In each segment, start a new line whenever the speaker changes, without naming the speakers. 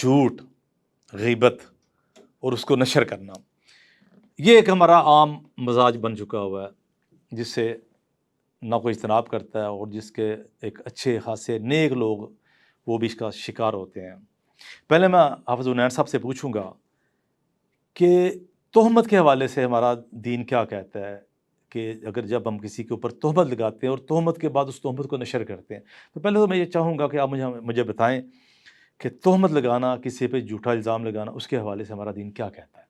جھوٹ، غیبت اور اس کو نشر کرنا، یہ ایک ہمارا عام مزاج بن چکا ہوا ہے، جس سے نہ کوئی اجتناب کرتا ہے، اور جس کے ایک اچھے خاصے نیک لوگ وہ بھی اس کا شکار ہوتے ہیں۔ پہلے میں حافظ حنین صاحب سے پوچھوں گا کہ تہمت کے حوالے سے ہمارا دین کیا کہتا ہے، کہ اگر جب ہم کسی کے اوپر تہمت لگاتے ہیں اور تہمت کے بعد اس تہمت کو نشر کرتے ہیں، تو پہلے تو میں یہ چاہوں گا کہ آپ مجھے بتائیں کہ تہمت لگانا، کسی پہ جھوٹا الزام لگانا، اس کے حوالے سے ہمارا دین کیا کہتا ہے؟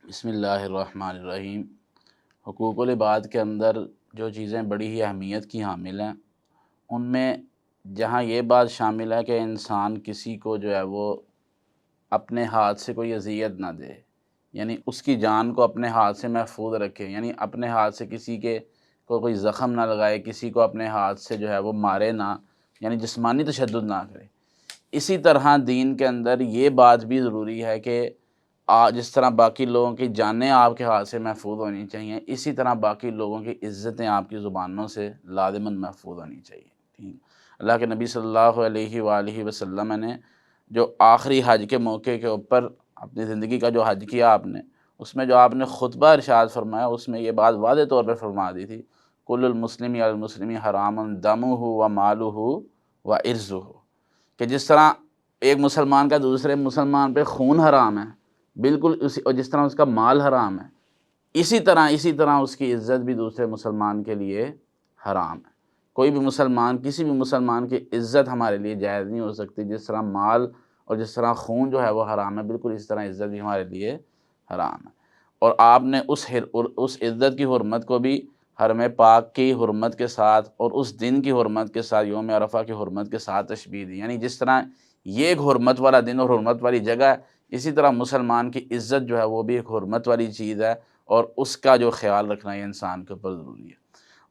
بسم اللہ الرحمن الرحیم۔ حقوق العباد کے اندر جو چیزیں بڑی ہی اہمیت کی حامل ہیں، ان میں جہاں یہ بات شامل ہے کہ انسان کسی کو جو ہے وہ اپنے ہاتھ سے کوئی اذیت نہ دے، یعنی اس کی جان کو اپنے ہاتھ سے محفوظ رکھے، یعنی اپنے ہاتھ سے کسی کے کو کوئی زخم نہ لگائے، کسی کو اپنے ہاتھ سے جو ہے وہ مارے نہ، یعنی جسمانی تشدد نہ کرے۔ اسی طرح دین کے اندر یہ بات بھی ضروری ہے کہ جس طرح باقی لوگوں کی جانیں آپ کے ہاتھ سے محفوظ ہونی چاہیے، اسی طرح باقی لوگوں کی عزتیں آپ کی زبانوں سے لازماً محفوظ ہونی چاہیے۔ ٹھیک، اللہ کے نبی صلی اللہ علیہ وآلہ وسلم نے جو آخری حج کے موقع کے اوپر اپنی زندگی کا جو حج کیا آپ نے، اس میں جو آپ نے خطبہ ارشاد فرمایا، اس میں یہ بات واضح طور پہ فرما دی تھی، کل المسلم علی المسلم حرام دمہ و مالہ و عرضہ، کہ جس طرح ایک مسلمان کا دوسرے مسلمان پہ خون حرام ہے، بالکل اسی، اور جس طرح اس کا مال حرام ہے، اسی طرح اس کی عزت بھی دوسرے مسلمان کے لیے حرام ہے۔ کوئی بھی مسلمان، کسی بھی مسلمان کی عزت ہمارے لیے جائز نہیں ہو سکتی، جس طرح مال اور جس طرح خون جو ہے وہ حرام ہے، بالکل اس طرح عزت بھی ہمارے لیے حرام ہے۔ اور آپ نے اس عزت کی حرمت کو بھی حرم پاک کی حرمت کے ساتھ اور اس دن کی حرمت کے ساتھ، یوم عرفہ کی حرمت کے ساتھ تشبیہ دی، یعنی جس طرح یہ ایک حرمت والا دن اور حرمت والی جگہ ہے، اسی طرح مسلمان کی عزت جو ہے وہ بھی ایک حرمت والی چیز ہے، اور اس کا جو خیال رکھنا یہ انسان کے اوپر ضروری ہے۔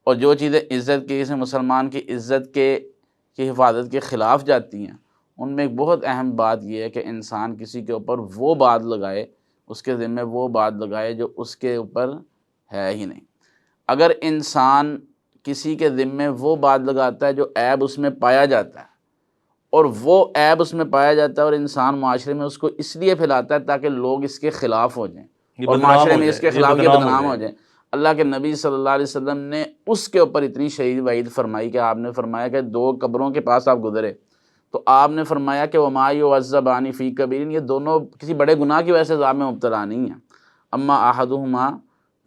اور جو چیزیں عزت کے، کسی مسلمان کی عزت کی حفاظت کے خلاف جاتی ہیں، ان میں ایک بہت اہم بات یہ ہے کہ انسان کسی کے اوپر وہ بات لگائے، اس کے ذمہ وہ بات لگائے جو اس کے اوپر ہے ہی نہیں۔ اگر انسان کسی کے ذمہ وہ بات لگاتا ہے جو عیب اس میں پایا جاتا ہے، اور وہ عیب اس میں پایا جاتا ہے، اور انسان معاشرے میں اس کو اس لیے پھیلاتا ہے تاکہ لوگ اس کے خلاف ہو جائیں اور معاشرے میں اس کے خلاف یہ بدنام ہو جائیں، اللہ کے نبی صلی اللہ علیہ وسلم نے اس کے اوپر اتنی شدید وعید فرمائی کہ آپ نے فرمایا کہ 2 قبروں کے پاس آپ گزرے تو آپ نے فرمایا کہ وَمَا يُعَذَّبَانِ فِي كَبِيرٍ، یہ دونوں کسی بڑے گناہ کی وجہ سے عذاب میں مبتلا نہیں ہیں۔ اما احدهما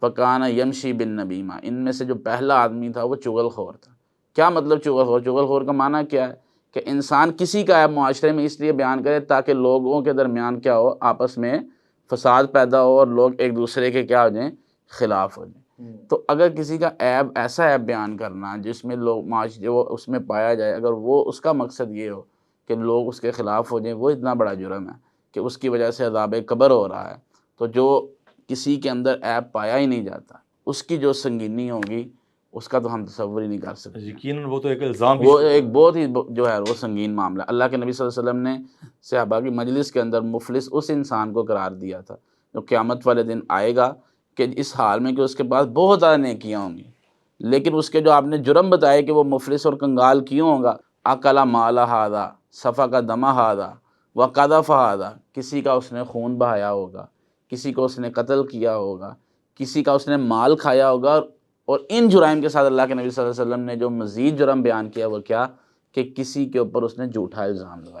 فکان یمشی بالنمیمہ، ان میں سے جو پہلا آدمی تھا وہ چغل خور تھا۔ کیا مطلب چغل خور؟ چغل خور کا معنی کیا ہے کہ انسان کسی کا عیب معاشرے میں اس لیے بیان کرے تاکہ لوگوں کے درمیان کیا ہو، آپس میں فساد پیدا ہو اور لوگ ایک دوسرے کے کیا ہو جائیں، خلاف ہو جائیں۔ تو اگر کسی کا عیب، ایسا عیب بیان کرنا جس میں لوگ معاشرے وہ اس میں پایا جائے، اگر وہ اس کا مقصد یہ ہو کہ لوگ اس کے خلاف ہو جائیں، وہ اتنا بڑا جرم ہے کہ اس کی وجہ سے عذاب قبر ہو رہا ہے۔ تو جو کسی کے اندر عیب پایا ہی نہیں جاتا، اس کی جو سنگینی ہوگی اس کا تو ہم تصور ہی نہیں کر سکتے۔
یقیناً وہ تو ایک الزام،
وہ ایک بہت ہی جو ہے وہ سنگین معاملہ۔ اللہ کے نبی صلی اللہ علیہ وسلم نے صحابہ کی مجلس کے اندر مفلس اس انسان کو قرار دیا تھا جو قیامت والے دن آئے گا کہ اس حال میں کہ اس کے پاس بہت زیادہ نیکیاں ہوں گی، لیکن اس کے جو آپ نے جرم بتائے کہ وہ مفلس اور کنگال کیوں ہوگا، اکلا مال ھذا، سفک دم ھذا وقذف ھذا، کسی کا اس نے خون بہایا ہوگا، کسی کو اس نے قتل کیا ہوگا، کسی کا اس نے مال کھایا ہوگا، اور ان جرائم کے ساتھ اللہ کے نبی صلی اللہ علیہ وسلم نے جو مزید جرم بیان کیا وہ کیا کہ کسی کے اوپر اس نے جھوٹا الزام لگایا۔